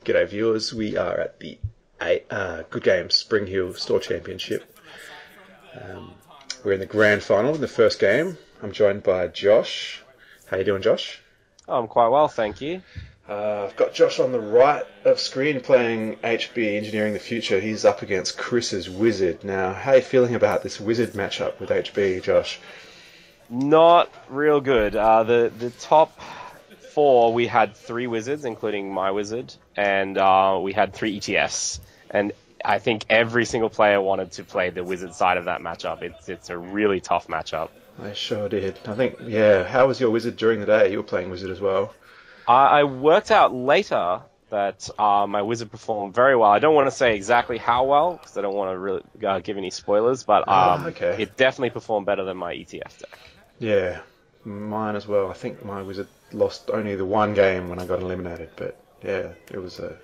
G'day viewers, we are at the Good Games Spring Hill Store Championship. We're in the grand final in the first game. I'm joined by Josh. How you doing, Josh? Oh, I'm quite well, thank you. I've got Josh on the right of screen playing HB Engineering the Future. He's up against Chris's Wizard. Now, how are you feeling about this Wizard matchup with HB, Josh? Not real good. The top four, we had 3 Wizards, including my Wizard, and we had 3 ETFs. And I think every single player wanted to play the Wizard side of that matchup. It's a really tough matchup. I sure did. I think, yeah. How was your Wizard during the day? You were playing Wizard as well. I worked out later that my Wizard performed very well. I don't want to say exactly how well, because I don't want to really give any spoilers, but okay. It definitely performed better than my ETF deck. Yeah, mine as well. I think my Wizard lost only the one game when I got eliminated, but yeah, it was a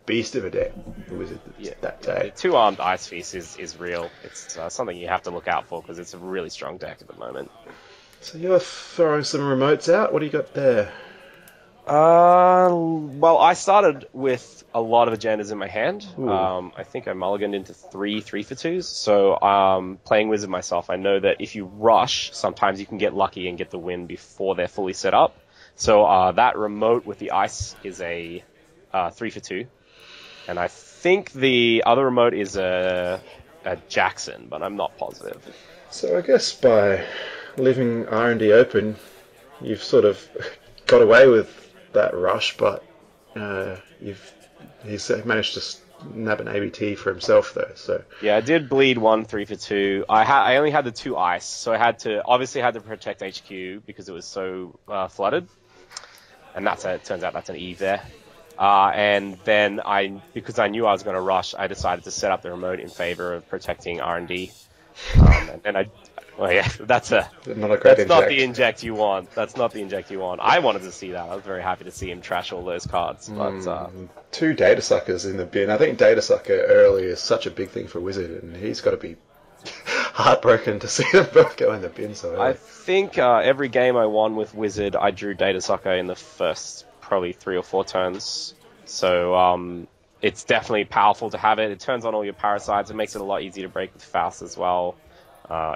beast of a deck, the Wizard that day. The 2-armed Ice Feast is real. It's something you have to look out for because it's a really strong deck at the moment. So you're throwing some remotes out. What do you got there? Well, I started with a lot of agendas in my hand. I think I mulliganed into 3 3-for-2s. So playing Wizard myself, I know that if you rush, sometimes you can get lucky and get the win before they're fully set up. So that remote with the ice is a 3-for-2. And I think the other remote is a Jackson, but I'm not positive. So I guess by leaving R&D open, you've sort of got away with that rush, but he's managed to nab an ABT for himself though. So yeah, I did bleed 1 3-for-2. I only had the 2 ice, so I had to protect HQ because it was so flooded, and turns out that's an Eve there. And then because I knew I was going to rush, I decided to set up the remote in favor of protecting R&D. Well, yeah, that's not the inject you want. That's not the inject you want. I wanted to see that. I was very happy to see him trash all those cards. But 2 data suckers in the bin. I think data sucker early is such a big thing for Wizard, and he's got to be heartbroken to see them both go in the bin so early. I think every game I won with Wizard, I drew data sucker in the first probably 3 or 4 turns. So it's definitely powerful to have it. It turns on all your parasites. It makes it a lot easier to break with Faust as well.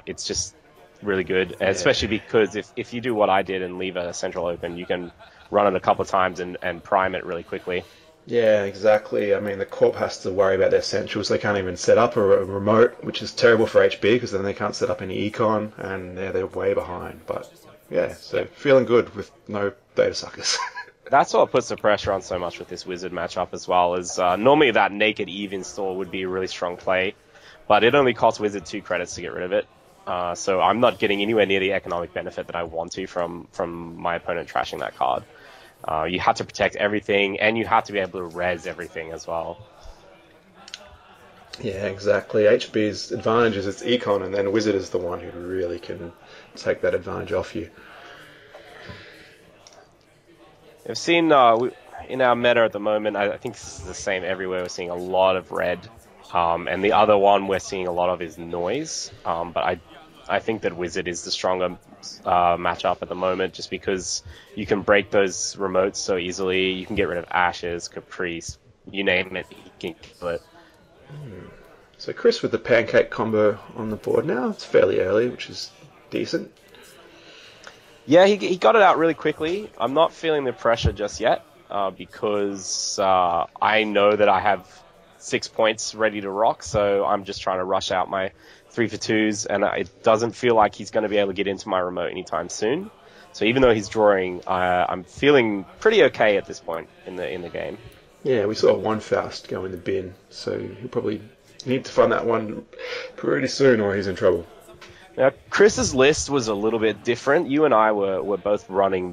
It's just really good, especially because if you do what I did and leave a central open, you can run it a couple of times and prime it really quickly. Yeah, exactly. I mean, the Corp has to worry about their centrals. They can't even set up a remote, which is terrible for HB because then they can't set up any econ, and they're way behind. But yeah, so feeling good with no data suckers. That's what puts the pressure on so much with this Wizard matchup as well, is normally that Naked Eve install would be a really strong play, but it only costs Wizard 2 credits to get rid of it. So I'm not getting anywhere near the economic benefit that I want to from my opponent trashing that card. You have to protect everything, and you have to be able to res everything as well. Yeah, exactly. HB's advantage is its econ, and then Wizard is the one who really can take that advantage off you. I've seen in our meta at the moment, I think this is the same everywhere, we're seeing a lot of red. And the other one we're seeing a lot of is noise. But I think that Wizard is the stronger matchup at the moment, just because you can break those remotes so easily. You can get rid of Ashes, Caprice, you name it, you can kill it. So Chris with the pancake combo on the board now. It's fairly early, which is decent. Yeah, he got it out really quickly. I'm not feeling the pressure just yet because I know that I have 6 points ready to rock, so I'm just trying to rush out my 3-for-2s, and it doesn't feel like he's going to be able to get into my remote anytime soon. So even though he's drawing, I'm feeling pretty okay at this point in the game. Yeah, we saw 1 Faust go in the bin, so he'll probably need to find that one pretty soon, or he's in trouble. Now, Chris's list was a little bit different. You and I were both running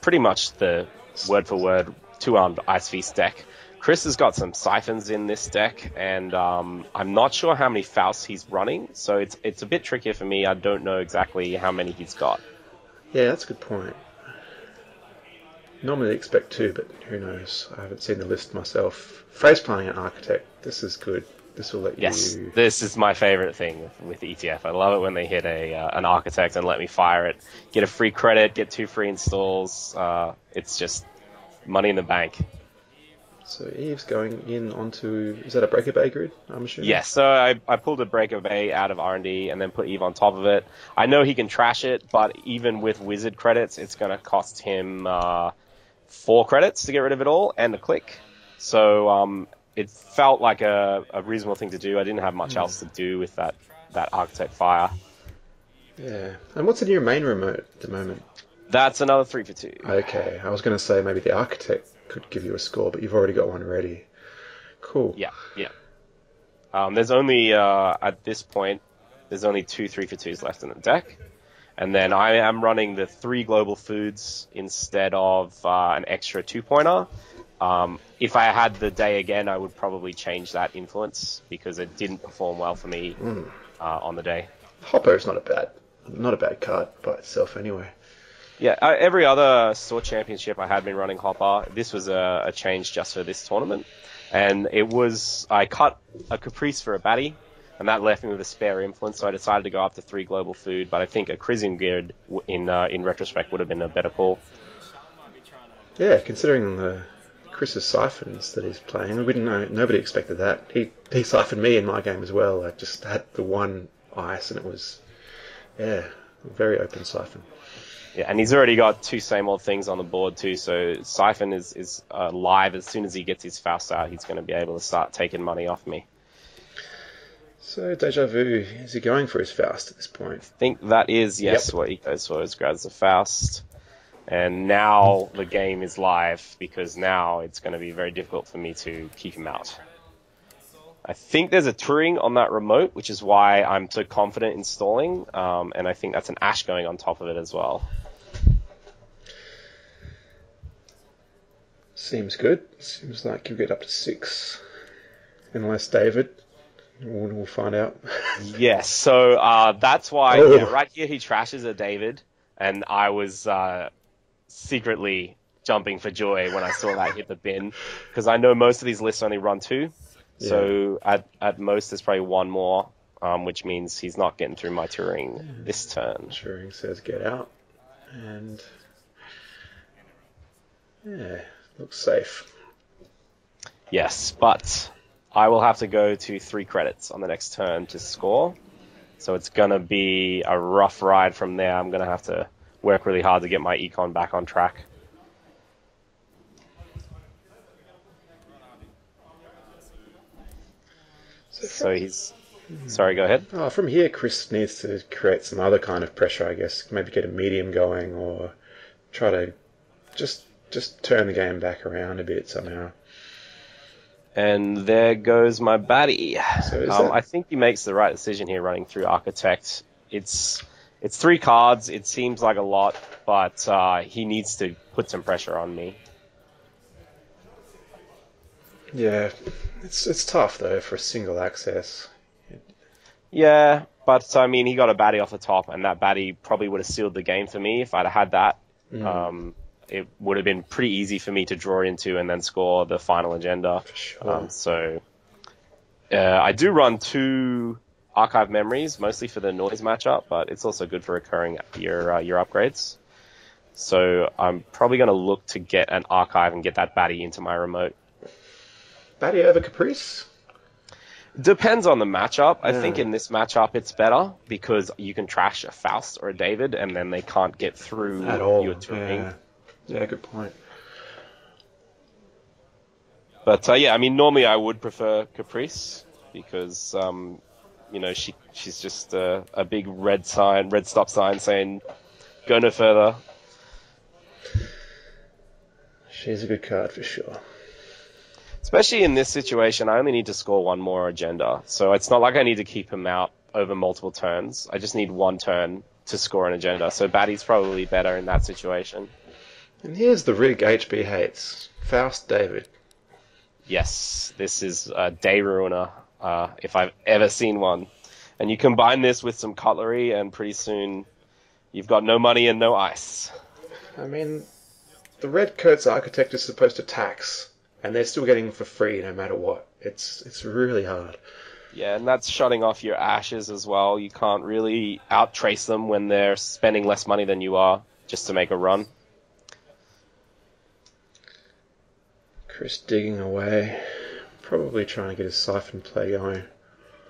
pretty much the word-for-word 2-armed Ice Feast deck. Chris has got some Siphons in this deck, and I'm not sure how many Fausts he's running, so it's a bit trickier for me. I don't know exactly how many he's got. Yeah, that's a good point. Normally expect 2, but who knows? I haven't seen the list myself. Face planning an Architect, this is good. This will let you... Yes, this is my favorite thing with ETF. I love it when they hit an Architect and let me fire it. Get a free credit, get 2 free installs. It's just money in the bank. So Eve's going in onto, is that a Breaker Bay grid, I'm assuming? Yes, so I pulled a Breaker Bay out of R&D and then put Eve on top of it. I know he can trash it, but even with Wizard credits, it's going to cost him 4 credits to get rid of it all and a click. So it felt like a reasonable thing to do. I didn't have much else to do with that Architect Fire. Yeah. And what's in your main remote at the moment? That's another 3 for 2. Okay, I was going to say maybe the Architect could give you a score, but you've already got one ready. Cool. Yeah. There's only, at this point, there's only 2 3 for 2s left in the deck. And then I am running the 3 global foods instead of an extra 2-pointer. If I had the day again, I would probably change that influence because it didn't perform well for me on the day. Hopper is not a bad card by itself anyway. Yeah, every other store championship I had been running Hopper. This was a change just for this tournament. And I cut a Caprice for a Batty, and that left me with a spare influence, so I decided to go up to 3 global food, but I think a Crizzium Grid in retrospect would have been a better call. Yeah, considering the Chris's siphons that he's playing, nobody expected that. He siphoned me in my game as well. I just had the one ice, and it was, a very open siphon. Yeah, and he's already got 2 same old things on the board too, so Siphon is live. As soon as he gets his Faust out, he's going to be able to start taking money off me. So, Deja Vu, is he going for his Faust at this point? I think that is, yes, what he goes for, is grabs the Faust. And now the game is live, because now it's going to be very difficult for me to keep him out. I think there's a Turing on that remote, which is why I'm so confident in stalling, and I think that's an Ash going on top of it as well. Seems good. Seems like you get up to 6. Unless David. We'll find out. Yes, so that's why right here he trashes a David, and I was secretly jumping for joy when I saw that hit the bin, because I know most of these lists only run 2. Yeah. So at most there's probably 1 more, which means he's not getting through my Turing this turn. Turing says get out, and looks safe. Yes, but I will have to go to 3 credits on the next turn to score. So it's going to be a rough ride from there. I'm going to have to work really hard to get my econ back on track. So he's... Sorry, go ahead. From here, Chris needs to create some other kind of pressure, I guess. Maybe get a medium going, or try to just turn the game back around a bit somehow. And there goes my Batty. So I think he makes the right decision here running through Architect. It's 3 cards. It seems like a lot, but he needs to put some pressure on me. Yeah, it's tough though for a single access. Yeah, but I mean, he got a Batty off the top, and that Batty probably would have sealed the game for me if I'd had that. It would have been pretty easy for me to draw into and then score the final agenda. For sure. I do run 2 archive memories, mostly for the noise matchup, but it's also good for recurring your upgrades. So I'm probably going to look to get an archive and get that Batty into my remote. Batty over Caprice? Depends on the matchup. I think in this matchup it's better because you can trash a Faust or a David and then they can't get through at all. Your Turing. Yeah, good point. But I mean, normally I would prefer Caprice because she's just a big red stop sign saying go no further. She's a good card for sure. Especially in this situation, I only need to score 1 more agenda. So it's not like I need to keep him out over multiple turns. I just need 1 turn to score an agenda. So Batty's probably better in that situation. And here's the rig HB hates. Faust David. Yes, this is a day ruiner, if I've ever seen one. And you combine this with some cutlery, and pretty soon you've got no money and no ice. I mean, the Red Coat's Architect is supposed to tax, and they're still getting them for free no matter what. It's really hard. Yeah, and that's shutting off your ashes as well. You can't really out-trace them when they're spending less money than you are just to make a run. Chris digging away. Probably trying to get his siphon play going.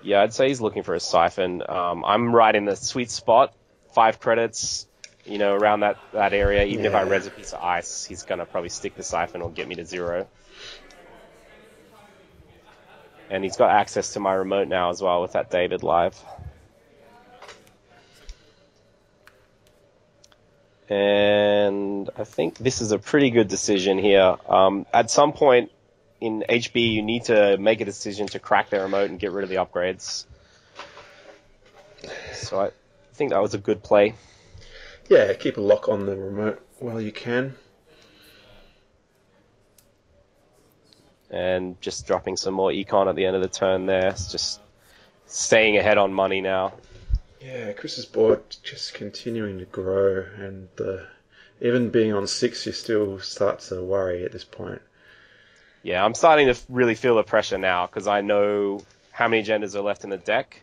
Yeah, I'd say he's looking for a siphon. I'm right in the sweet spot. 5 credits, around that area. Even if I res a piece of ice, he's going to probably stick the siphon or get me to 0. And he's got access to my remote now as well with that David live. And I think this is a pretty good decision here. At some point in HB, you need to make a decision to crack their remote and get rid of the upgrades. So I think that was a good play. Yeah, keep a lock on the remote while you can. And just dropping some more econ at the end of the turn there. It's just staying ahead on money now. Yeah, Chris's board just continuing to grow, and even being on 6, you still start to worry at this point. Yeah, I'm starting to really feel the pressure now because I know how many agendas are left in the deck,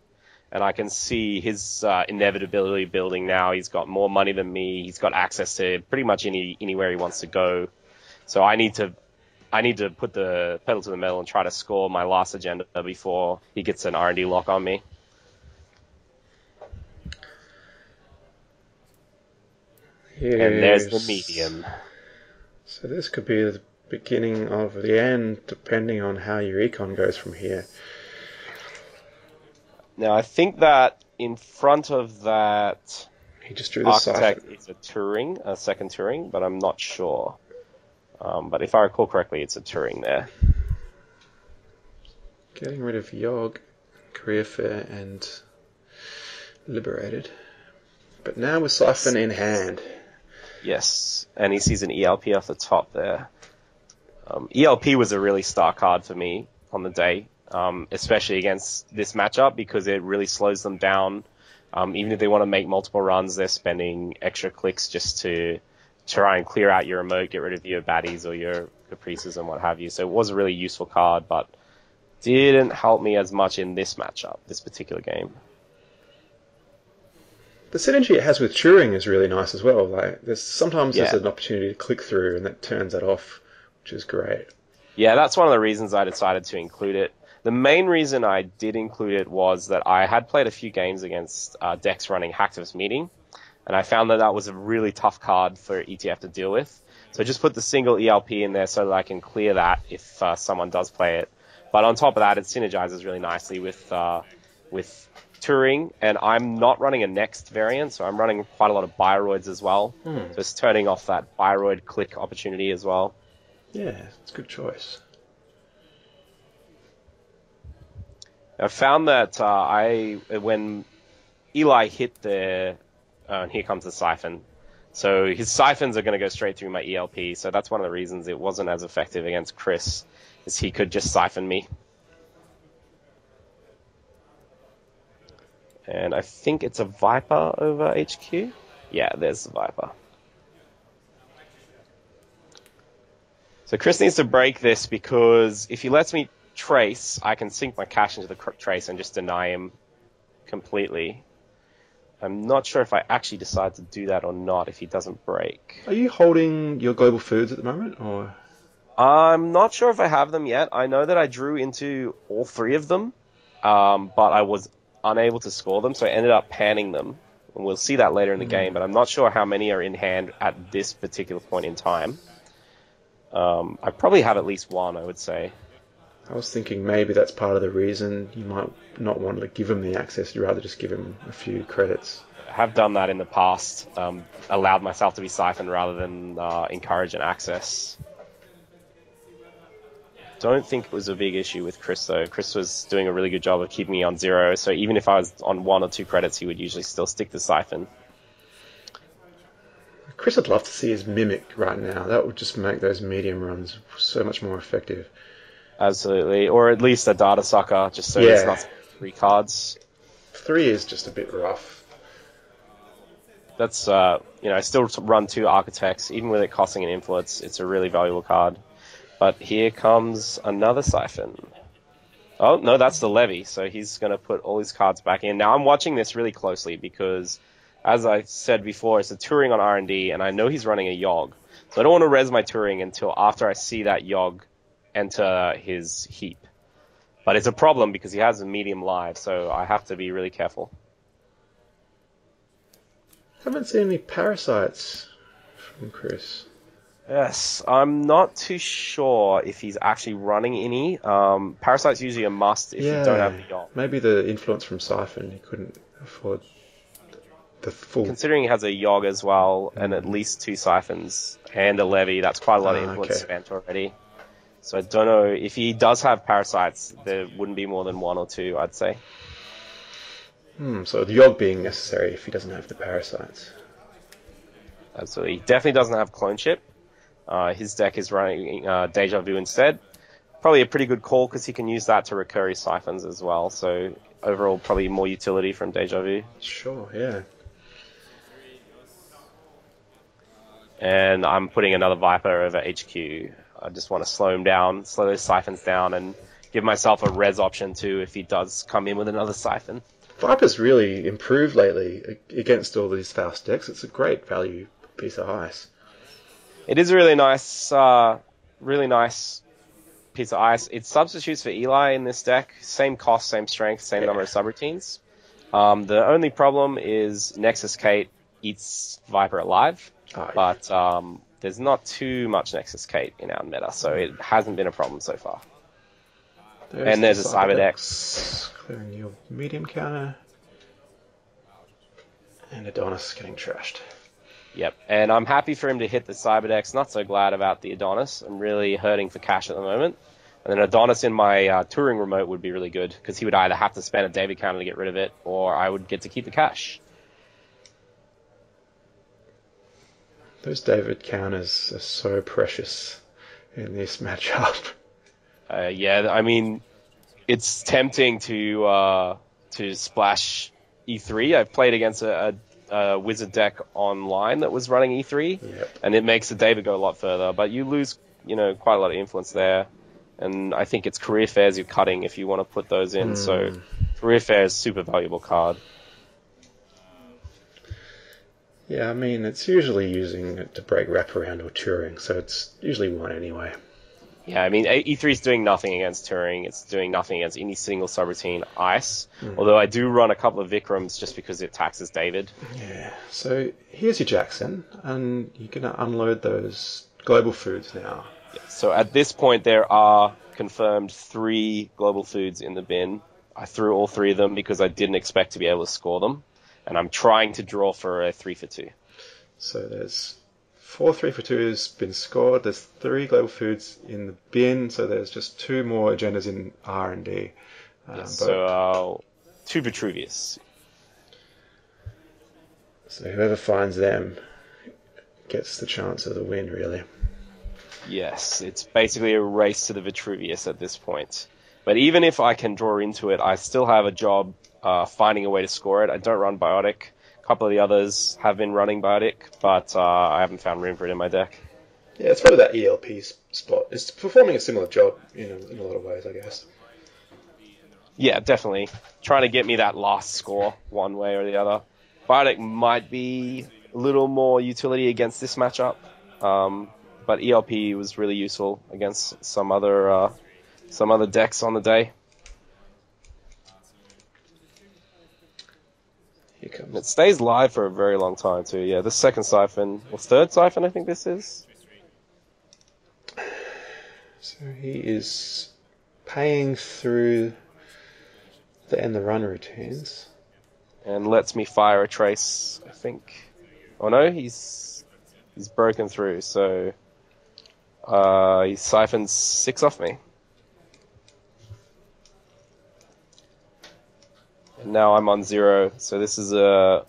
and I can see his inevitability building now. He's got more money than me. He's got access to pretty much anywhere he wants to go. So I need to put the pedal to the metal and try to score my last agenda before he gets an R&D lock on me. And there's the medium. So this could be the beginning of the end, depending on how your econ goes from here. Now, I think that in front of that he just drew the architect siphon. is a second Turing, but I'm not sure. But if I recall correctly, it's a Turing there. Getting rid of Yogg, Career Fair, and Liberated. But now with Siphon in hand. Yes, and he sees an ELP off the top there. ELP was a really star card for me on the day, especially against this matchup because it really slows them down. Even if they want to make multiple runs, they're spending extra clicks just to try and clear out your remote, get rid of your baddies or your caprices and what have you. So it was a really useful card, but didn't help me as much in this matchup, this particular game. The synergy it has with Turing is really nice as well. Like, there's an opportunity to click through, and that turns that off, which is great. Yeah, that's one of the reasons I decided to include it. The main reason I did include it was that I had played a few games against decks running Hacktivist Meeting, and I found that was a really tough card for ETF to deal with. So just put the single ELP in there so that I can clear that if someone does play it. But on top of that, it synergizes really nicely with Turing, and I'm not running a next variant, so I'm running quite a lot of Bioroids as well. So it's turning off that Bioroid click opportunity as well. Yeah, it's a good choice. I found that when Eli hit there, and here comes the siphon. So his siphons are going to go straight through my ELP, so that's one of the reasons it wasn't as effective against Chris, is he could just siphon me. And I think it's a Viper over HQ. Yeah, there's the Viper. So Chris needs to break this because if he lets me trace, I can sink my cash into the trace and just deny him completely. I'm not sure if I actually decide to do that or not if he doesn't break. Are you holding your global foods at the moment, or? I'm not sure if I have them yet. I know that I drew into all 3 of them, but I was unable to score them, so I ended up panning them. And we'll see that later in the game, but I'm not sure how many are in hand at this particular point in time. I probably have at least 1, I would say. I was thinking maybe that's part of the reason you might not want to give him the access. You'd rather just give him a few credits. I have done that in the past, allowed myself to be siphoned rather than encourage an access. Don't think it was a big issue with Chris, though. Chris was doing a really good job of keeping me on 0, so even if I was on 1 or 2 credits, he would usually still stick the siphon. Chris would love to see his Mimic right now. That would just make those medium runs so much more effective. Absolutely, or at least a data sucker, just so it's not 3 cards. 3 is just a bit rough. That's, I still run 2 architects, even with it costing an influence, it's a really valuable card. But here comes another siphon. Oh, no, that's the levy, so he's going to put all his cards back in. Now, I'm watching this really closely because, as I said before, it's a Turing on R&D, and I know he's running a Yogg. So I don't want to res my Turing until after I see that Yogg enter his heap. But it's a problem because he has a medium live, so I have to be really careful. Haven't seen any parasites from Chris. Yes, I'm not too sure if he's actually running any. Parasite's usually a must if you don't have the Yogg. Maybe the influence from Siphon, he couldn't afford the full... Considering he has a Yogg as well, and at least 2 Siphons, and a Levy, that's quite a lot of influence spent already. So I don't know, if he does have Parasites, there wouldn't be more than 1 or 2, I'd say. So the Yogg being necessary if he doesn't have the Parasites. Absolutely. He definitely doesn't have Clone Chip. His deck is running Deja Vu instead. Probably a pretty good call because he can use that to recur his Siphons as well. So overall, probably more utility from Deja Vu. Sure, yeah. And I'm putting another Viper over HQ. I just want to slow him down, slow those Siphons down, and give myself a res option too if he does come in with another Siphon. Viper's really improved lately against all these Faust decks. It's a great value piece of ice. It is a really nice piece of ice. It substitutes for Eli in this deck. Same cost, same strength, same number of subroutines. The only problem is Nexus Kate eats Viper alive, but there's not too much Nexus Kate in our meta, so it hasn't been a problem so far. There's a Cyberdex. Clearing your medium counter. And Adonis getting trashed. Yep, and I'm happy for him to hit the Cyberdex. Not so glad about the Adonis. I'm really hurting for cash at the moment. And then Adonis in my touring remote would be really good, because he would either have to spend a David counter to get rid of it, or I would get to keep the cash. Those David counters are so precious in this matchup. Yeah, I mean, it's tempting to splash E3. I've played against a Wizard deck online that was running E3, and it makes the David go a lot further. But you lose, quite a lot of influence there. And I think it's Career Fairs you're cutting if you want to put those in. So Career Fair is a super valuable card. Yeah, I mean, it's usually using it to break wraparound or touring, so it's usually 1 anyway. Yeah, I mean, E3 is doing nothing against touring. It's doing nothing against any single subroutine ice. Although I do run a couple of Vikrams just because it taxes David. Yeah, so here's your Jackson, and you're going to unload those global foods now. Yeah, so at this point, there are confirmed 3 global foods in the bin. I threw all 3 of them because I didn't expect to be able to score them. And I'm trying to draw for a 3 for 2. So there's 4 3 for 2s been scored. There's 3 global foods in the bin. So there's just 2 more agendas in R&D. So 2 Vitruvius. So whoever finds them gets the chance of the win, really. Yes, it's basically a race to the Vitruvius at this point. But even if I can draw into it, I still have a job finding a way to score it. I don't run Biotic. A couple of the others have been running Biotic, but I haven't found room for it in my deck. Yeah, it's probably that ELP spot. It's performing a similar job in a lot of ways, I guess. Yeah, definitely. Trying to get me that last score one way or the other. Biotic might be a little more utility against this matchup, but ELP was really useful against some other decks on the day. It stays live for a very long time too. Yeah, the second siphon, or third siphon, I think this is. So he is paying through the end the run routines. And lets me fire a trace, I think. Oh no, he's broken through, so he siphons 6 off me. And now I'm on 0, so this is a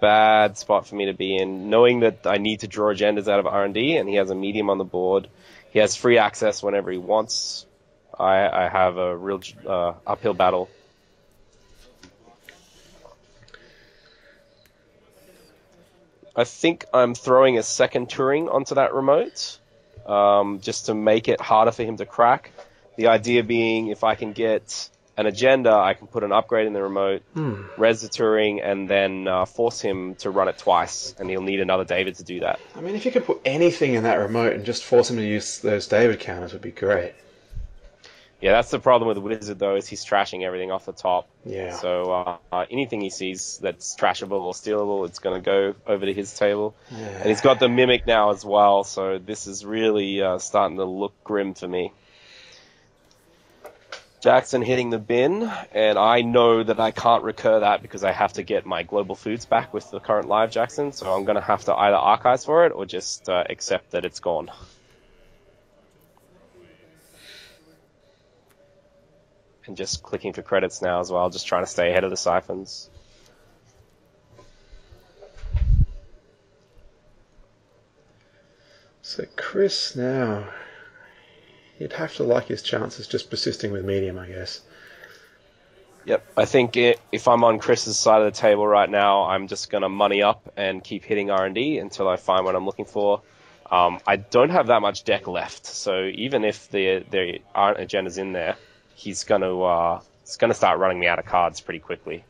bad spot for me to be in, knowing that I need to draw agendas out of R&D, and he has a medium on the board. He has free access whenever he wants. I have a real uphill battle. I think I'm throwing a second Turing onto that remote, just to make it harder for him to crack. The idea being, if I can get an agenda, I can put an upgrade in the remote, res the Turing, and then force him to run it twice, and he'll need another David to do that. I mean, if you could put anything in that remote and just force him to use those David counters would be great. Yeah, that's the problem with the Wizard, though, is he's trashing everything off the top. Yeah. So anything he sees that's trashable or stealable, it's going to go over to his table. Yeah. And he's got the Mimic now as well, so this is really starting to look grim for me. Jackson hitting the bin, and I know that I can't recur that because I have to get my global foods back with the current live Jackson, so I'm going to have to either archive for it or just accept that it's gone. And just clicking for credits now as well, just trying to stay ahead of the siphons. So Chris now, he'd have to like his chances just persisting with medium, I guess. Yep, I think if I'm on Chris's side of the table right now, I'm just going to money up and keep hitting R&D until I find what I'm looking for. I don't have that much deck left, so even if there aren't agendas in there, he's going to start running me out of cards pretty quickly.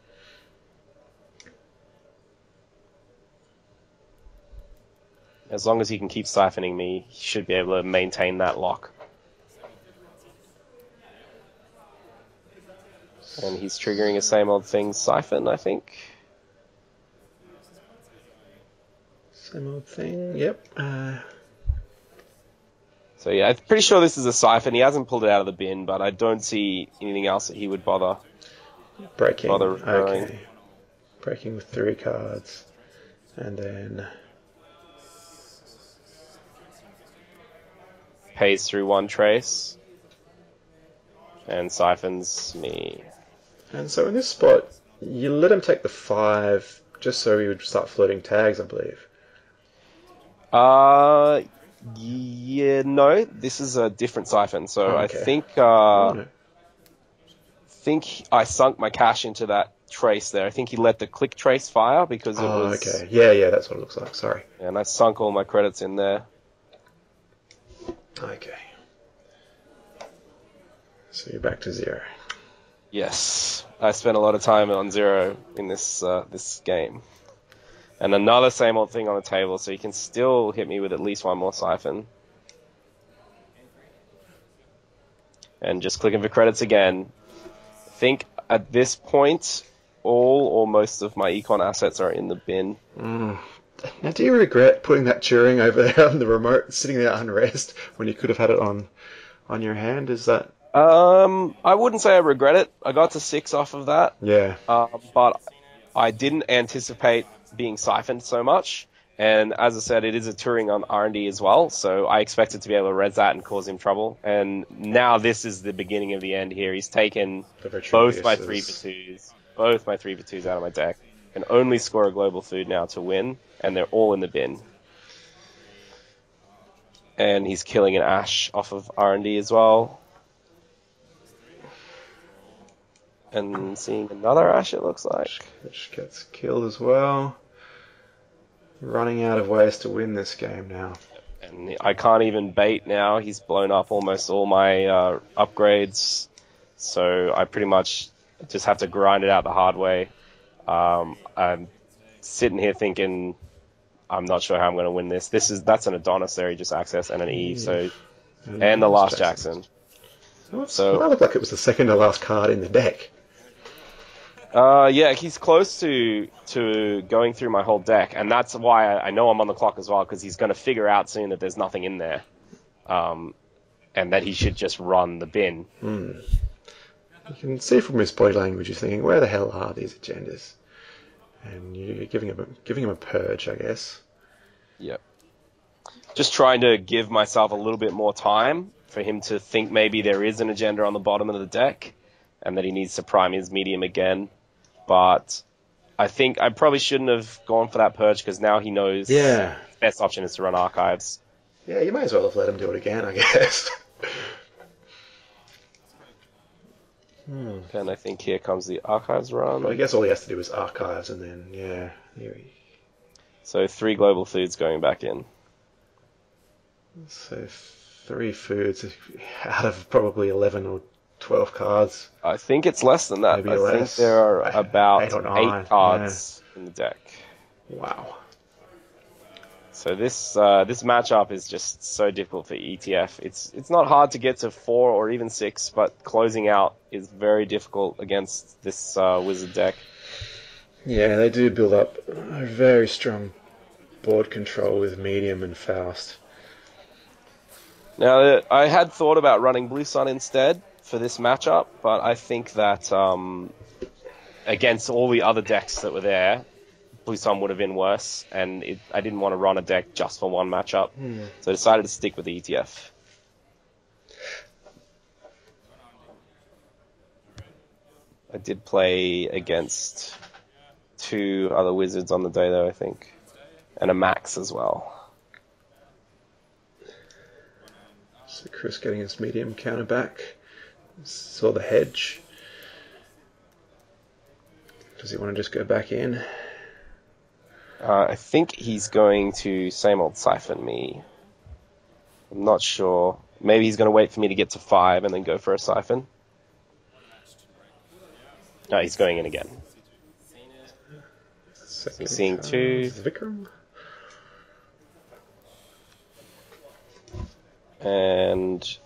As long as he can keep siphoning me, he should be able to maintain that lock. And he's triggering the same old thing, siphon, I think. Same old thing, yep. So yeah, I'm pretty sure this is a siphon. He hasn't pulled it out of the bin, but I don't see anything else that he would bother. Breaking, referring. okay. Breaking with 3 cards. And then... pays through 1 trace. And siphons me. And so in this spot, you let him take the 5 just so he would start floating tags, I believe. Yeah, no, this is a different siphon. So okay. I think I sunk my cash into that trace there. I think he let the click trace fire because it was... okay. Yeah, that's what it looks like, sorry. And I sunk all my credits in there. Okay. So you're back to 0. Yes, I spent a lot of time on 0 in this game. And another same old thing on the table, so you can still hit me with at least 1 more siphon. And just clicking for credits again. I think at this point, all or most of my econ assets are in the bin. Now, do you regret putting that Turing over there on the remote, sitting there unrest, when you could have had it on your hand? Is that... I wouldn't say I regret it. I got to 6 off of that. Yeah. But I didn't anticipate being siphoned so much. And as I said, it is a Turing on R&D as well, so I expected to be able to res that and cause him trouble. And now this is the beginning of the end here. He's taken both my 3-for-2s out of my deck. Can only score a global food now to win, and they're all in the bin. And he's killing an Ash off of R&D as well. And seeing another Ash, it looks like. Which gets killed as well. Running out of ways to win this game now. And I can't even bait now. He's blown up almost all my upgrades. So I pretty much just have to grind it out the hard way. I'm sitting here thinking, I'm not sure how I'm going to win this. That's an Adonis there, he just accessed, and an Eve, so, and the last Jackson. So that looked like it was the second to last card in the deck. Yeah, he's close to going through my whole deck, and that's why I know I'm on the clock as well, because he's going to figure out soon that there's nothing in there, and that he should just run the bin. You can see from his body language, he's thinking, where the hell are these agendas? And you're giving him a purge, I guess. Yep. Just trying to give myself a little bit more time for him to think maybe there is an agenda on the bottom of the deck, and that he needs to prime his medium again. But I think I probably shouldn't have gone for that purge, because now he knows the best option is to run archives. Yeah, you may as well have let him do it again, I guess. And I think here comes the archives run. Well, I guess all he has to do is archives, and then, yeah. So 3 global foods going back in. So 3 foods out of probably 11 or 12 cards. I think it's less than that. Maybe I less. think there are about 8 or 9, 8 cards in the deck. Wow. So this matchup is just so difficult for ETF. It's not hard to get to 4 or even 6, but closing out is very difficult against this Wizard deck. Yeah, they do build up a very strong board control with medium and fast. Now, I had thought about running Blue Sun instead for this matchup, but I think that against all the other decks that were there, Blue Sun would have been worse, and I didn't want to run a deck just for one matchup, so I decided to stick with the ETF. I did play against 2 other Wizards on the day, though, I think, and a Max as well. So Chris getting his medium counter back. Saw the hedge. Does he want to just go back in? I think he's going to same old siphon me. I'm not sure. Maybe he's going to wait for me to get to 5 and then go for a siphon. No, he's going in again. He's seeing 2. Vikram. And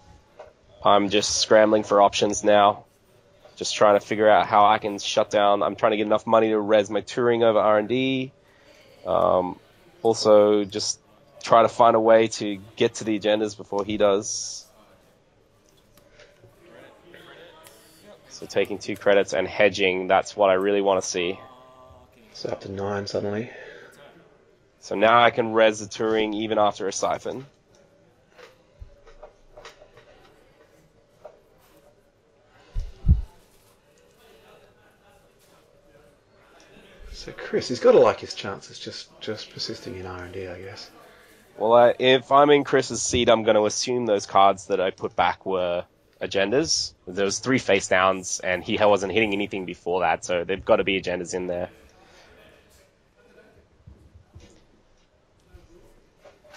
I'm just scrambling for options now. Just trying to figure out how I can shut down. I'm trying to get enough money to res my Turing over R&D. Also, just try to find a way to get to the agendas before he does. So taking 2 credits and hedging, that's what I really want to see. So up to 9 suddenly. So now I can res the Turing even after a siphon. So Chris, he's got to like his chances just persisting in R&D, I guess. Well, if I'm in Chris's seat, I'm going to assume those cards that I put back were agendas. There was 3 face downs, and he wasn't hitting anything before that, so they've got to be agendas in there.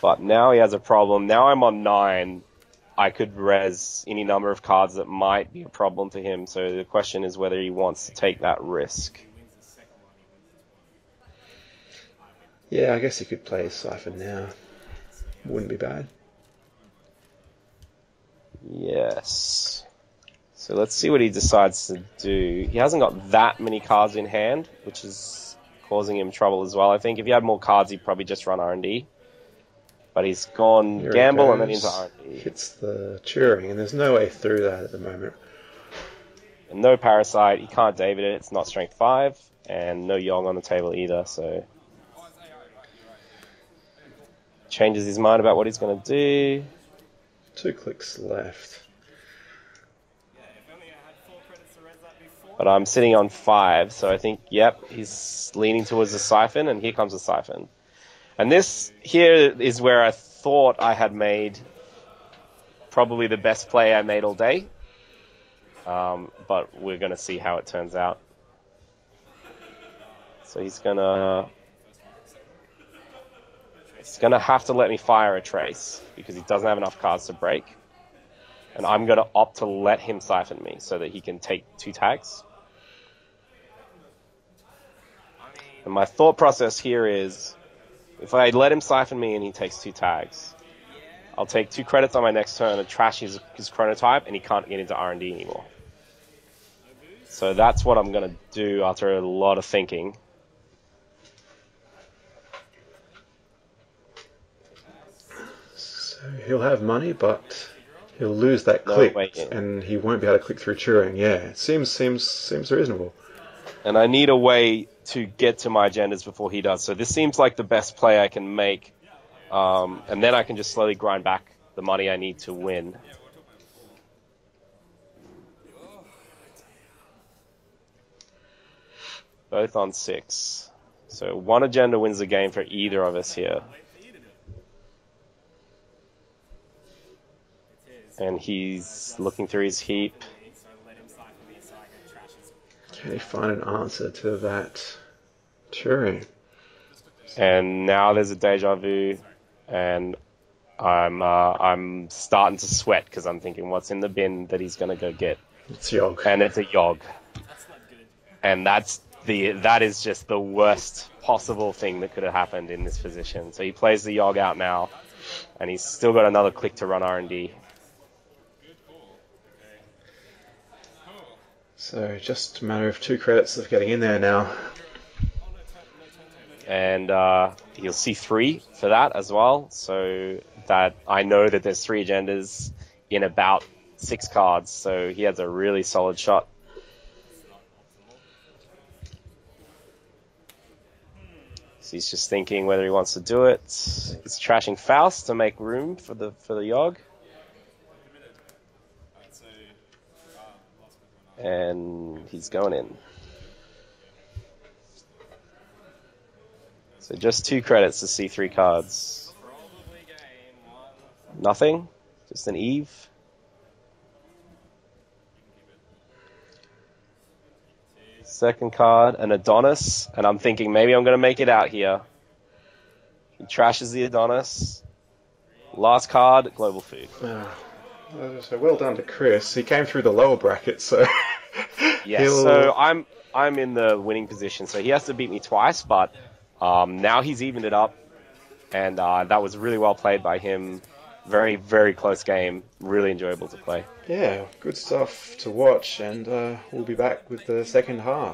But now he has a problem. Now I'm on 9. I could res any number of cards that might be a problem for him, so the question is whether he wants to take that risk. Yeah, I guess he could play Siphon now. Wouldn't be bad. Yes. So let's see what he decides to do. He hasn't got that many cards in hand, which is causing him trouble as well. I think if he had more cards, he'd probably just run R&D. But he's gone Here gamble and then into R&D. Hits the Turing, and there's no way through that at the moment. And no Parasite. He can't David it. It's not Strength 5. And no Yong on the table either, so... changes his mind about what he's going to do. 2 clicks left. But I'm sitting on 5, so I think, yep, he's leaning towards the siphon, and here comes the siphon. And this here is where I thought I had made probably the best play I made all day. But we're going to see how it turns out. So he's going to have to let me fire a trace because he doesn't have enough cards to break. And I'm going to opt to let him siphon me so that he can take 2 tags. And my thought process here is, if I let him siphon me and he takes 2 tags, I'll take 2 credits on my next turn and trash his chronotype, and he can't get into R&D anymore. So that's what I'm going to do after a lot of thinking. So he'll have money, but he'll lose that click, and he won't be able to click through Turing. Yeah, it seems reasonable. And I need a way to get to my agendas before he does. So this seems like the best play I can make. And then I can just slowly grind back the money I need to win. Both on 6. So 1 agenda wins the game for either of us here. And he's looking through his heap. Can he find an answer to that Turing? And now there's a deja vu, and I'm starting to sweat because I'm thinking, what's in the bin that he's going to go get? It's Yogg. And it's a Yogg. And that's that is just the worst possible thing that could have happened in this position. So he plays the Yogg out now, and he's still got another click to run R&D. So just a matter of 2 credits of getting in there now. And he'll see 3 for that as well, so that I know that there's 3 agendas in about 6 cards, so he has a really solid shot. So he's just thinking whether he wants to do it. He's trashing Faust to make room for the Yogg. And he's going in. So just 2 credits to see 3 cards. Nothing? Just an Eve? Second card, an Adonis, and I'm thinking maybe I'm going to make it out here. He trashes the Adonis. Last card, Global Food. So well done to Chris. He came through the lower bracket, so... Yeah, so I'm in the winning position, so he has to beat me twice, but now he's evened it up, and that was really well played by him. Very, very close game. Really enjoyable to play. Yeah, good stuff to watch, and we'll be back with the second half.